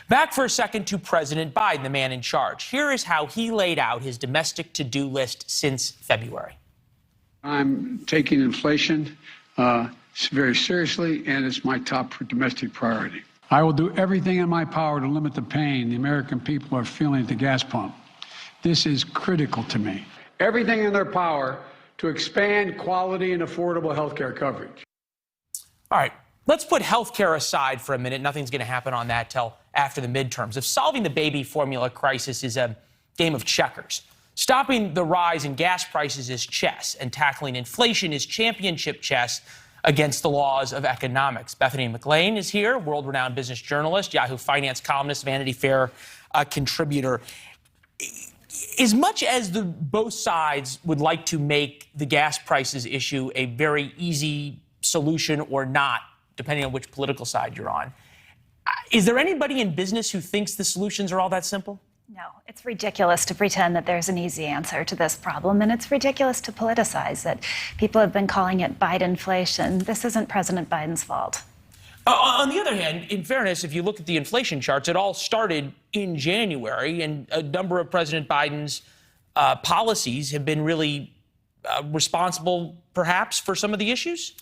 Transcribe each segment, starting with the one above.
Back for a second to President Biden, the man in charge. Here is how he laid out his domestic to-do list since February. I'm taking inflation very seriously, and it's my top domestic priority. I will do everything in my power to limit the pain the American people are feeling at the gas pump. This is critical to me. Everything in their power to expand quality and affordable health care coverage. All right, let's put health care aside for a minute. Nothing's going to happen on that till after the midterms. If solving the baby formula crisis is a game of checkers, stopping the rise in gas prices is chess, and tackling inflation is championship chess against the laws of economics. Bethany Mclean is here, world-renowned business journalist, Yahoo Finance columnist, Vanity Fair contributor. As much as both sides would like to make the gas prices issue a very easy solution or not, depending on which political side you're on, is there anybody in business who thinks the solutions are all that simple? No, it's ridiculous to pretend that there's an easy answer to this problem, and it's ridiculous to politicize it. People have been calling it Bidenflation. This isn't President Biden's fault. On the other hand, in fairness, if you look at the inflation charts, it all started in January, and a number of President Biden's policies have been really responsible, perhaps, for some of the issues?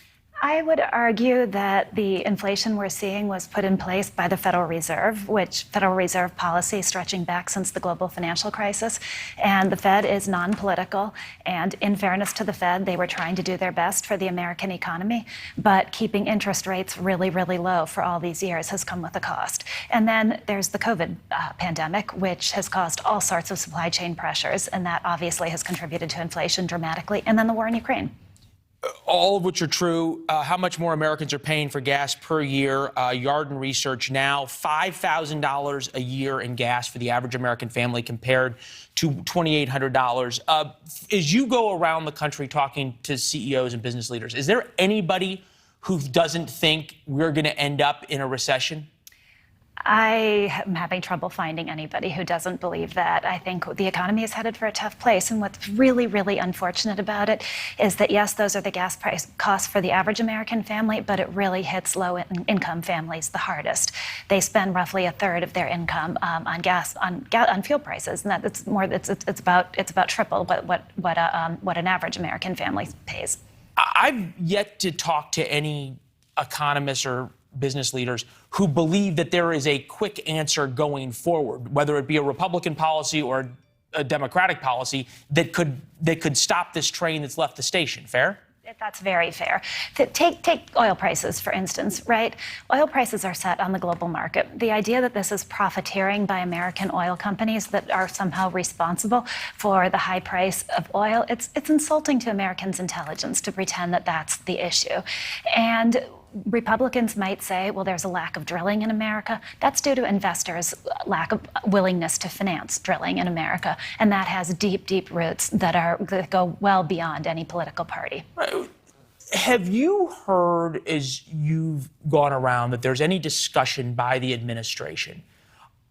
I would argue that the inflation we're seeing was put in place by the Federal Reserve, which Federal Reserve policy stretching back since the global financial crisis. And the Fed is non-political. And in fairness to the Fed, they were trying to do their best for the American economy. But keeping interest rates really, really low for all these years has come with a cost. And then there's the COVID pandemic, which has caused all sorts of supply chain pressures. And that obviously has contributed to inflation dramatically. And then the war in Ukraine. All of which are true. How much more Americans are paying for gas per year? Yarden Research now, $5,000 a year in gas for the average American family compared to $2,800. As you go around the country talking to CEOs and business leaders, is there anybody who doesn't think we're going to end up in a recession? I am having trouble finding anybody who doesn't believe that. I think the economy is headed for a tough place. And what's really, really unfortunate about it is that, yes, those are the gas price costs for the average American family, but it really hits low-income families the hardest. They spend roughly a third of their income on gas, on fuel prices, and that's more. It's about triple what an average American family pays. I've yet to talk to any economists or business leaders who believe that there is a quick answer going forward, whether it be a Republican policy or a Democratic policy that could stop this train that's left the station. Fair? That's very fair. Take oil prices, for instance, right? Oil prices are set on the global market. The idea that this is profiteering by American oil companies that are somehow responsible for the high price of oil, it's insulting to Americans' intelligence to pretend that that's the issue. And Republicans might say, well, there's a lack of drilling in America. That's due to investors' lack of willingness to finance drilling in America. And that has deep, deep roots that go well beyond any political party. Right. Have you heard, as you've gone around, that there's any discussion by the administration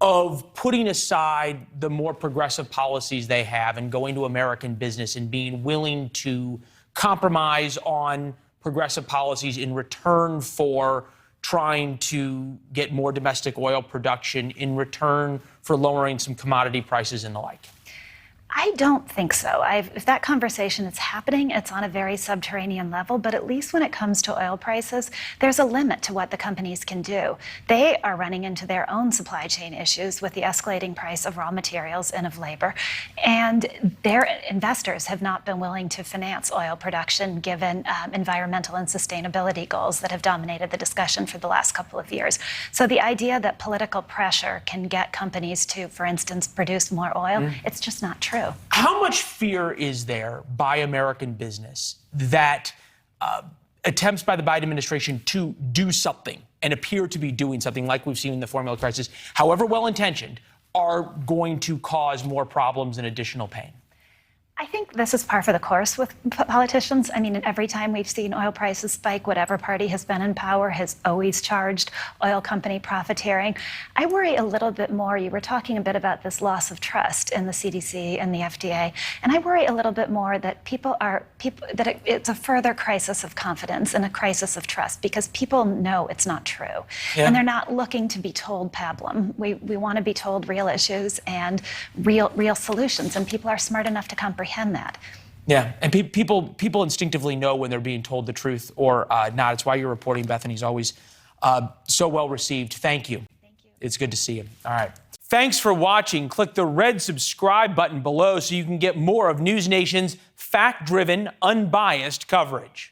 of putting aside the more progressive policies they have and going to American business and being willing to compromise on progressive policies in return for trying to get more domestic oil production, in return for lowering some commodity prices and the like? I don't think so. If that conversation is happening, it's on a very subterranean level, but at least when it comes to oil prices, there's a limit to what the companies can do. They are running into their own supply chain issues with the escalating price of raw materials and of labor, and their investors have not been willing to finance oil production given environmental and sustainability goals that have dominated the discussion for the last couple of years. So the idea that political pressure can get companies to, for instance, produce more oil, it's just not true. How much fear is there by American business that attempts by the Biden administration to do something and appear to be doing something like we've seen in the formula crisis, however well-intentioned, are going to cause more problems and additional pain? I think this is par for the course with politicians. I mean, every time we've seen oil prices spike, whatever party has been in power has always charged oil company profiteering. I worry a little bit more. You were talking a bit about this loss of trust in the CDC and the FDA, and I worry a little bit more that it's a further crisis of confidence and a crisis of trust because people know it's not true, and they're not looking to be told pablum. We want to be told real issues and real solutions, and people are smart enough to comprehend that. Yeah, and people instinctively know when they're being told the truth or not. It's why your reporting, Bethany, is always so well received. Thank you. Thank you. It's good to see you. All right. Thanks for watching. Click the red subscribe button below so you can get more of NewsNation's fact-driven, unbiased coverage.